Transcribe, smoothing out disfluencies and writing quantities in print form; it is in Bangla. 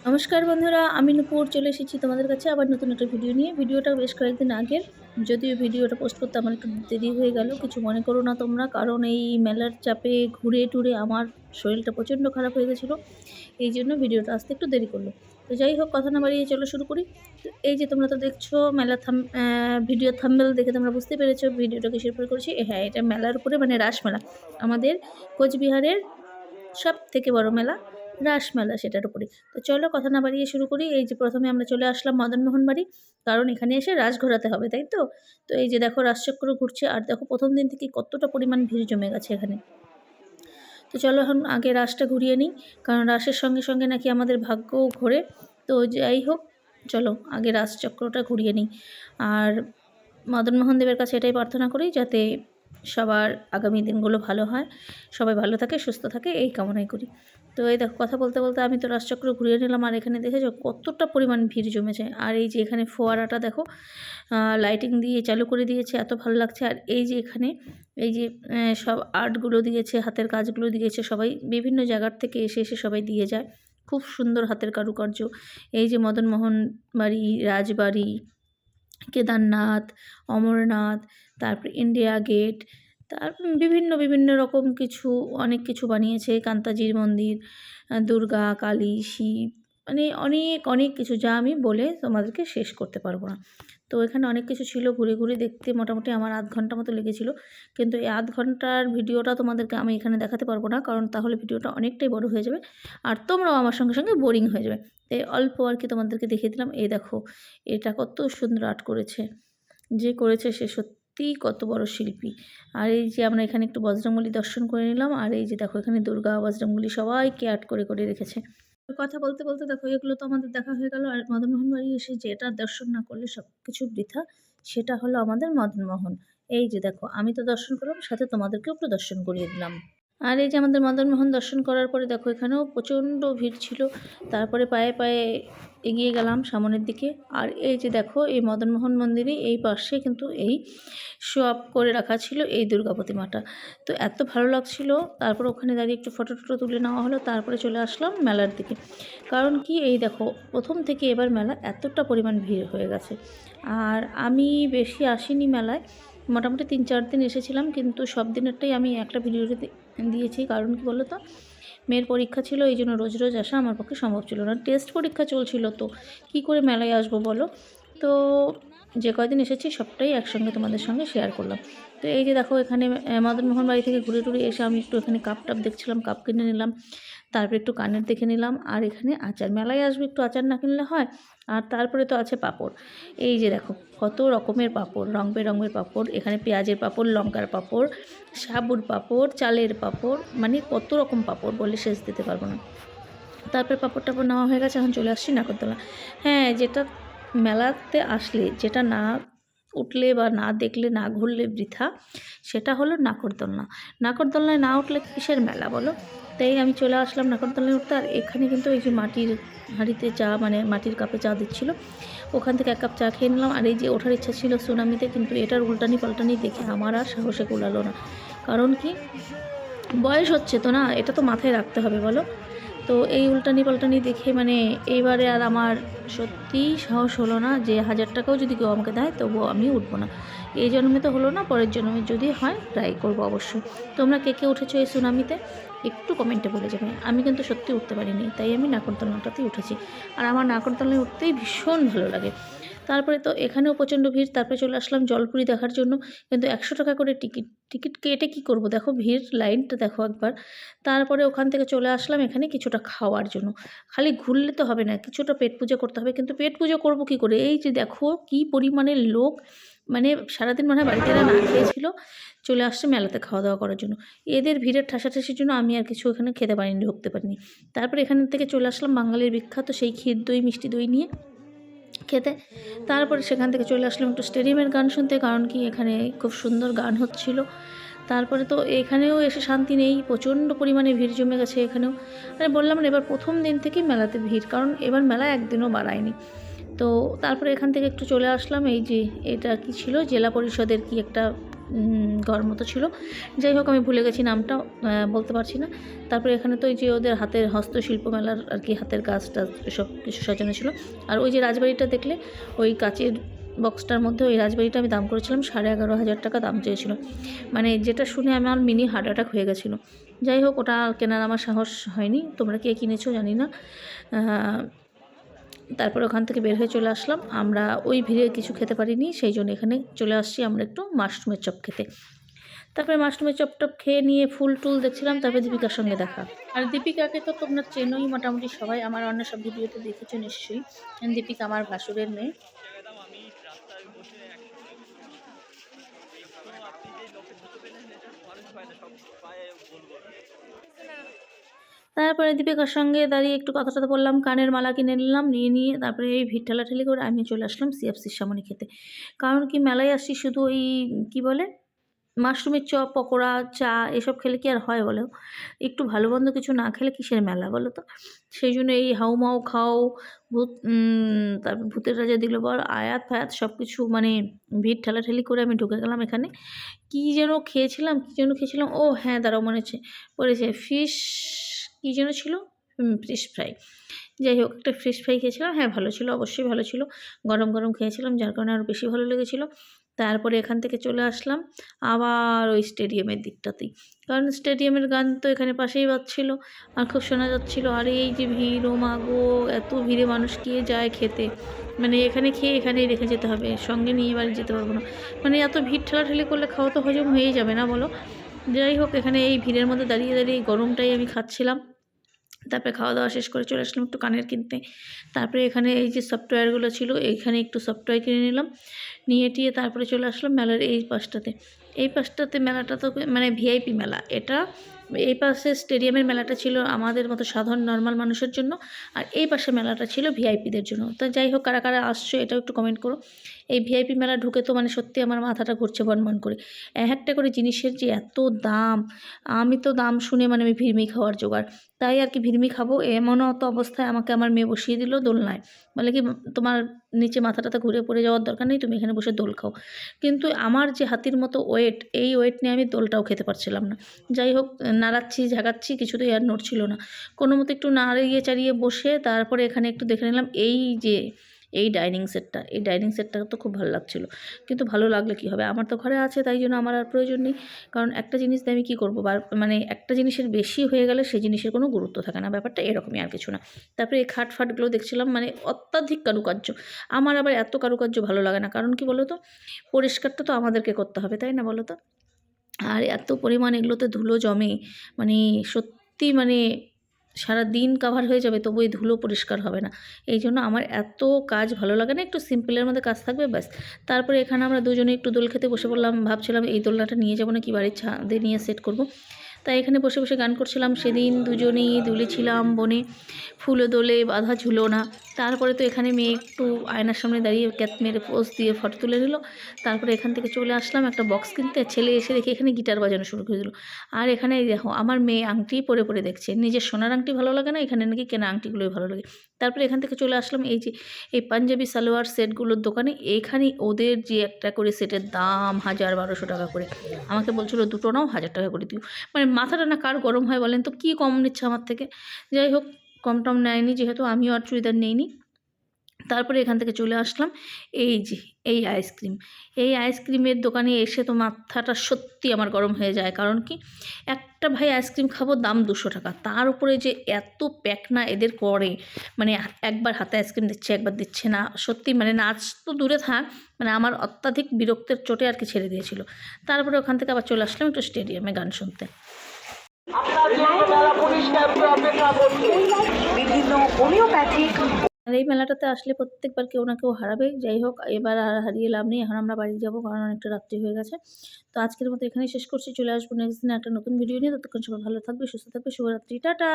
নমস্কার বন্ধুরা, আমি নূপুর চলে এসেছি তোমাদের কাছে আবার নতুন একটা ভিডিও নিয়ে। ভিডিওটা বেশ কয়েকদিন আগের, যদিও ভিডিওটা পোস্ট করতে আমার একটু দেরি হয়ে গেল। কিছু মনে করো না তোমরা, কারণ এই মেলার চাপে ঘুরে টুরে আমার শরীরটা প্রচণ্ড খারাপ হয়ে গেছিলো। এই জন্য ভিডিওটা আসতে একটু দেরি করলো। তো যাই হোক, কথা না বাড়িয়ে চলো শুরু করি। তো এই যে তোমরা তো দেখছো মেলা ভিডিও থাম্বনেল দেখে তোমরা বুঝতে পেরেছো ভিডিওটা কিসের উপরে করেছি। হ্যাঁ, এটা মেলার উপরে, মানে রাসমেলা। আমাদের কোচবিহারের সব থেকে বড় মেলা রাসমেলা, সেটার উপরে। তো চলো কথা না বাড়িয়ে শুরু করি। এই যে প্রথমে আমরা চলে আসলাম মদনমোহন বাড়ি, কারণ এখানে এসে রাস ঘোরাতে হবে, তাই তো। তো এই যে দেখো রাসচক্র ঘুরছে, আর দেখো প্রথম দিন থেকে কতটা পরিমাণ ভিড় জমে গেছে এখানে। তো চলো এখন আগে রাসটা ঘুরিয়ে নিই, কারণ রাসের সঙ্গে সঙ্গে নাকি আমাদের ভাগ্যও ঘোরে। তো যাই হোক, চলো আগে রাসচক্রটা ঘুরিয়ে নিই। আর মদনমোহন দেবের কাছে এটাই প্রার্থনা করি, যাতে সবার আগামী দিনগুলো ভালো হয়, সবাই ভালো থাকে সুস্থ থাকে, এই কামনাই করি। তো এই দেখো কথা বলতে বলতে আমি তো রাসচক্র ঘুরিয়ে নিলাম, আর এখানে দেখেছো কতটা পরিমাণ ভিড় জমেছে। আর এই যে এখানে ফোয়ারাটা দেখো, লাইটিং দিয়ে চালু করে দিয়েছে, এত ভালো লাগছে। আর এই যে এখানে এই যে সব আর্টগুলো দিয়েছে, হাতের কাজগুলো দিয়েছে, সবাই বিভিন্ন জায়গার থেকে এসে এসে সবাই দিয়ে যায়। খুব সুন্দর হাতের কারুকার্য। এই যে মদনমোহন বাড়ি, রাজবাড়ি, কেদারনাথ, অমরনাথ, তারপর ইন্ডিয়া গেট, তারপর বিভিন্ন বিভিন্ন রকম কিছু, অনেক কিছু বানিয়েছে। কান্তাজির মন্দির, দুর্গা, কালী, শিব, মানে অনেক অনেক কিছু, যা আমি বলে তোমাদেরকে শেষ করতে পারবো না। তো এখানে অনেক কিছু ছিল, ঘুরে ঘুরে দেখতে মোটামুটি আমার আধ ঘন্টা মতো লেগেছিলো। কিন্তু এই আধ ঘন্টার ভিডিওটা তোমাদেরকে আমি এখানে দেখাতে পারবো না, কারণ তাহলে ভিডিওটা অনেকটাই বড় হয়ে যাবে, আর তোমরাও আমার সঙ্গে সঙ্গে বোরিং হয়ে যাবে। তাই অল্প আর কি তোমাদেরকে দেখিয়ে দিলাম। এই দেখো এটা কত সুন্দর আর্ট করেছে, যে করেছে সে সত্যিই কত বড় শিল্পী। আর এই যে আমরা এখানে একটু বজরংবলী দর্শন করে নিলাম, আর এই যে দেখো এখানে দুর্গা, বজরংবলী সবাইকে আর্ট করে করে রেখেছে। কথা বলতে বলতে দেখো এগুলো তো আমাদের দেখা হয়ে গেল। আর মদনমোহন বাড়ি এসে যেটা দর্শন না করলে সব কিছু বৃথা, সেটা হলো আমাদের মদনমোহন। এই যে দেখো আমি তো দর্শন করলাম, সাথে তোমাদেরকেও একটু দর্শন করিয়ে দিলাম। আর এই যে আমাদের মদনমোহন দর্শন করার পরে দেখো এখানেও প্রচণ্ড ভিড় ছিল। তারপরে পায়ে পায়ে এগিয়ে গেলাম সামনের দিকে। আর এই যে দেখো এই মদনমোহন মন্দিরে এই পাশে কিন্তু এই শো আপ করে রাখা ছিল এই দুর্গা প্রতিমাটা। তো এত ভালো লাগছিল। তারপর ওখানে দাঁড়িয়ে একটু ফটো টটো তুলে নেওয়া হলো, তারপরে চলে আসলাম মেলার দিকে। কারণ কি এই দেখো প্রথম থেকে এবার মেলা এতটা পরিমাণ ভিড় হয়ে গেছে। আর আমি বেশি আসিনি মেলায়, মোটামুটি 3-4 দিন এসেছিলাম, কিন্তু সব দিনেরটাই আমি একটা ভিডিওতে দিয়েছি। কারণ কি বলো তো, মেয়ের পরীক্ষা ছিল, এই জন্য রোজ রোজ আসা আমার পক্ষে সম্ভব ছিল না। টেস্ট পরীক্ষা চলছিল, তো কি করে মেলায় আসবো বলো। তো যে কয়দিন এসেছি সবটাই একসঙ্গে তোমাদের সঙ্গে শেয়ার করলাম। তো এই যে দেখো এখানে মদনমোহন বাড়ি থেকে ঘুরে টুরে এসে আমি একটু এখানে কাপ টাপ দেখছিলাম, কাপ কিনে নিলাম। তারপর একটু কানের দেখে নিলাম। আর এখানে আচার, মেলায় আসবে একটু আচার না কিনলে হয়। আর তারপরে তো আছে পাঁপড়। এই যে দেখো কত রকমের পাঁপড়, রং বেরঙের পাঁপড়। এখানে পেঁয়াজের পাঁপড়, লঙ্কার পাঁপড়, সাবুর পাঁপড়, চালের পাঁপড়, মানে কত রকম পাঁপড় বলে শেষ দিতে পারবো না। তারপরে পাঁপড় টাপড় নেওয়া হয়ে গেছে, এখন চলে আসছি নাগরদোলা। হ্যাঁ, যেটা মেলাতে আসলে যেটা না উঠলে বা না দেখলে না ঘুরলে বৃথা, সেটা হলো নাগরদোলনা। নাগরদোলনায় না উঠলে কিসের মেলা বলো। তাই আমি চলে আসলাম নাগরদোলনায় উঠতে। আর এখানে কিন্তু এই যে মাটির হাঁড়িতে চা, মানে মাটির কাপে চা দিচ্ছিলো, ওখান থেকে 1 কাপ চা খেয়ে নিলাম। আর এই যে ওঠার ইচ্ছা ছিল সুনামিতে, কিন্তু এটার উল্টানি পাল্টানি দেখে আমার আর সাহসে কুলালো না। কারণ কি, বয়স হচ্ছে তো না, এটা তো মাথায় রাখতে হবে বলো। তো এই উল্টানি পাল্টানি দেখে মানে এইবারে আর আমার সত্যিই সাহস হলো না যে 1000 টাকাও যদি কেউ আমাকে দেয় তবুও আমি উঠবো না। এই জন্মে তো হলো না, পরের জন্মে যদি হয় ট্রাই করবো অবশ্যই। তোমরা কে কে উঠেছো এই সুনামিতে একটু কমেন্টে বলে যাবে। আমি কিন্তু সত্যি উঠতে পারিনি, তাই আমি নাগরদোলনাটাতেই উঠেছি। আর আমার নাগরদোলনায় উঠতেই ভীষণ ভালো লাগে। তারপরে তো এখানেও প্রচণ্ড ভিড়। তারপরে চলে আসলাম জলপুরি দেখার জন্য, কিন্তু 100 টাকা করে টিকিট। টিকিট কেটে কী করবো, দেখো ভিড়, লাইনটা দেখো একবার। তারপরে ওখান থেকে চলে আসলাম এখানে কিছুটা খাওয়ার জন্য। খালি ঘুরলে তো হবে না, কিছুটা পেট পুজো করতে হবে। কিন্তু পেট পুজো করবো কী করে, এই যে দেখো কী পরিমাণের লোক, মানে সারাদিন মনে হয় বাড়িতে এরা না খেয়েছিল, চলে আসছে মেলাতে খাওয়া দাওয়া করার জন্য। এদের ভিড়ের ঠাসাঠাসির জন্য আমি আর কিছু এখানে খেতে পারিনি, ঢুকতে পারিনি। তারপরে এখান থেকে চলে আসলাম বাঙালির বিখ্যাত সেই ক্ষীর দই, মিষ্টি দই নিয়ে খেতে। তারপরে সেখান থেকে চলে আসলাম একটু স্টেডিয়ামের গান শুনতে, কারণ কি এখানে খুব সুন্দর গান হচ্ছিল। তারপরে তো এখানেও এসে শান্তি নেই, প্রচণ্ড পরিমাণে ভিড় জমে গেছে এখানেও। মানে বললাম না, এবার প্রথম দিন থেকেই মেলাতে ভিড়, কারণ এবার মেলা একদিনও বাড়ায়নি। তো তারপরে এখান থেকে একটু চলে আসলাম, এই যে এটা কি ছিল, জেলা পরিষদের কি একটা ঘর মতো ছিল। যাই হোক আমি ভুলে গেছি নামটা, বলতে পারছি না। তারপরে এখানে তো ওই যে ওদের হাতের হস্তশিল্প মেলার আর কি, হাতের কাজ টাজ সব কিছু সাজানো ছিল। আর ওই যে রাজবাড়িটা দেখলে, ওই কাচের বক্সটার মধ্যে ওই রাজবাড়িটা আমি দাম করেছিলাম 11,500 টাকা দাম চেয়েছিল। মানে যেটা শুনে আমার মিনি হার্ট অ্যাটাক হয়ে গেছিলো। যাই হোক ওটা কেনার আমার সাহস হয়নি। তোমরা কে কিনেছো জানি না। তারপর ওখান থেকে বের হয়ে চলে আসলাম। আমরা ওই ভিড়ে কিছু খেতে পারিনি, সেই জন্য এখানে চলে আসছি আমরা একটু মাশরুমের চপ খেতে। তারপরে মাশরুমের চপ খেয়ে নিয়ে ফুল টুল দেখছিলাম। তারপরে দীপিকার সঙ্গে দেখা। আর দীপিকাকে তো তোমরা চেনোই মোটামুটি সবাই, আমার অন্য সব ভিডিওতে দেখেছো নিশ্চয়ই। দীপিকা আমার ভাসুরের মেয়ে। তারপরে দীপিকার সঙ্গে দাঁড়িয়ে একটু কথা টথা বললাম, কানের মালা কিনে নিলাম, নিয়ে তারপরে এই ভিড় ঠেলাঠেলি করে আমি চলে আসলাম সিএফসির সামনে খেতে। কারণ কি, মেলায় আসছি শুধু ওই কী বলে মাশরুমের চপ, পকোড়া, চা এসব খেলে কি আর হয় বলো? একটু ভালো মন্দ কিছু না খেলে কিসের মেলা বলো তো? সেই জন্য এই হাউ-মাউ খাও, ভূত তারপর ভূতের রাজা দিলবর, আয়াত ফায়াত সব কিছু মানে ভিড় ঠেলাঠেলি করে আমি ঢুকে গেলাম এখানে। কী যেন খেয়েছিলাম, ও হ্যাঁ দাঁড়াও মনে পড়েছে ফিশ কী যেন ছিল, ফিশ ফ্রাই। যাই হোক একটা ফিশ ফ্রাই খেয়েছিলাম, হ্যাঁ ভালো ছিল, অবশ্যই ভালো ছিল। গরম গরম খেয়েছিলাম, যার কারণে আরও বেশি ভালো লেগেছিলো। তারপরে এখান থেকে চলে আসলাম আবার ওই স্টেডিয়ামের দিকটাতেই, কারণ স্টেডিয়ামের গান তো এখানে পাশেই বাজছিল আর খুব শোনা যাচ্ছিলো। আর এই যে ভিড়, ও মা গো, এত ভিড়ে মানুষ কে যায় খেতে, মানে এখানে খেয়ে এখানেই রেখে যেতে হবে, সঙ্গে নিয়ে বাড়ি যেতে পারবো না। মানে এত ভিড় ঠেলাঠেলি করলে খাওয়া তো হজম হয়েই যাবে না বলো? যাই হোক এখানে এই ভিড়ের মধ্যে দাঁড়িয়ে দাঁড়িয়ে গরমটাই আমি খাচ্ছিলাম। তারপরে খাওয়া দাওয়া শেষ করে চলে আসলাম একটু কানের কিনতে। তারপরে এখানে এই যে সফটওয়্যারগুলো ছিল, এইখানে একটু সফটওয়্যার কিনে নিলাম, নিয়ে টিয়ে তারপরে চলে আসলাম মেলার এই পাশটাতে মেলাটা তো মানে ভিআইপি মেলা এটা। এই পাশে স্টেডিয়ামের মেলাটা ছিল আমাদের মতো সাধারণ নর্মাল মানুষের জন্য, আর এই পাশে মেলাটা ছিল ভিআইপিদের জন্য। তো যাই হোক কারা কারা আসছো এটাও একটু কমেন্ট করো। এই ভিআইপি মেলা ঢুকে তো মানে সত্যি আমার মাথাটা ঘুরছে বনবন করে। একটা করে জিনিসের যে এত দাম, আমি তো দাম শুনে মানে আমি ভিড়মি খাওয়ার জোগাড়। তাই আর কি ভিড়মি খাবো এমনও তো অবস্থায় আমাকে আমার মেয়ে বসিয়ে দিল দোলনায়। বলে কি, তোমার নিচে মাথা টাথা ঘুরে পড়ে যাওয়ার দরকার নেই, তুমি এখানে বসে দোল খাও। কিন্তু আমার যে হাতির মতো ওয়েট, এই ওয়েট নিয়ে আমি দোলটাও খেতে পারছিলাম না। যাই হোক নাড়াচ্ছি ঝাঁকাচ্ছি, কিছুতেই আর নড়ছিল না। কোনো মতো একটু নাড়িয়ে চাড়িয়ে বসে তারপরে এখানে একটু দেখে নিলাম এই ডাইনিং সেটটা তো খুব ভালো লাগছিলো। কিন্তু ভালো লাগলে কী হবে, আমার তো ঘরে আছে, তাই জন্য আমার আর প্রয়োজন নেই। কারণ একটা জিনিস দিয়ে আমি কী করবো, মানে একটা জিনিসের বেশি হয়ে গেলে সেই জিনিসের কোনো গুরুত্ব থাকে না, ব্যাপারটা এরকমই আর কিছু না। তারপরে এই খাট ফাটগুলো দেখছিলাম, মানে অত্যাধিক কারুকার্য। আমার আবার এত কারুকার্য ভালো লাগে না, কারণ কি বলো তো, পরিষ্কারটা তো আমাদেরকে করতে হবে, তাই না বলো তো? আর এত পরিমাণ এগুলোতে ধুলো জমে, মানে সত্যি মানে সারাদিন কাভার হয়ে যাবে তবু এই ধুলো পরিষ্কার হবে না। এই জন্য আমার এত কাজ ভালো লাগে না, একটু সিম্পলের মধ্যে কাজ থাকবে ব্যাস। তারপরে এখানে আমরা দুজনে একটু দোল খেতে বসে পড়লাম, ভাবছিলাম এই দোলনাটা নিয়ে যাবো নাকি বাড়ির ছাদে নিয়ে সেট করব। তাই এখানে বসে বসে গান করছিলাম। সেদিন দুজনেই দুলেছিলাম বনে, ফুলে দোলে বাঁধা ঝুলো না। তারপরে তো এখানে মেয়ে একটু আয়নার সামনে দাঁড়িয়ে ক্যাত মেরে পোজ দিয়ে ফটো তুলে নিল। তারপরে এখান থেকে চলে আসলাম একটা বক্স কিনতে, ছেলে এসে দেখি এখানে গিটার বাজানো শুরু করে দিল। আর এখানে এই দেখো আমার মেয়ে আংটি পরে পরে দেখছে, নিজের সোনার আংটি ভালো লাগে না, এখানে নাকি কেনা আংটিগুলোই ভালো লাগে। তারপরে এখান থেকে চলে আসলাম এই যে এই পাঞ্জাবি সালোয়ার সেটগুলোর দোকানে। এখানে ওদের যে একটা করে সেটের দাম 1000-1200 টাকা করে, আমাকে বলছিল দুটো নাও 1000 টাকা করে দিও। মানে মাথাটা না কার গরম হয় বলেন তো, কী কম নিচ্ছে আমার থেকে। যাই হোক কম টম নেয়নি, যেহেতু আমিও আর চুড়িদার নেইনি। তারপরে এখান থেকে চলে আসলাম এই যে এই আইসক্রিমের দোকানে এসে তো মাথাটা সত্যি আমার গরম হয়ে যায়। কারণ কি, একটা ভাই আইসক্রিম খাবো দাম 200 টাকা, তার উপরে যে এত প্যাকনা এদের করে, মানে একবার হাতে আইসক্রিম দিচ্ছে একবার দিচ্ছে না, সত্যি মানে নাচ তো দূরে থাক, মানে আমার অত্যাধিক বিরক্তের চোটে আর কি ছেড়ে দিয়েছিল। তারপরে ওখান থেকে আবার চলে আসলাম একটু স্টেডিয়ামে গান শুনতে। আর এই মেলাটাতে আসলে প্রত্যেকবার কেউ না কেউ হারাবে। যাই হোক এবার আর হারিয়ে লাভ নেই, এখন আমরা বাড়ি যাবো, কারণ অনেকটা রাত্রি হয়ে গেছে। তো আজকের মতো এখানেই শেষ করছি, চলে আসবো নেক্সট দিনে একটা নতুন ভিডিও নিয়ে। ততক্ষণ সবাই ভালো থাকবে, সুস্থ থাকবে, শুভরাত্রি, টাটা।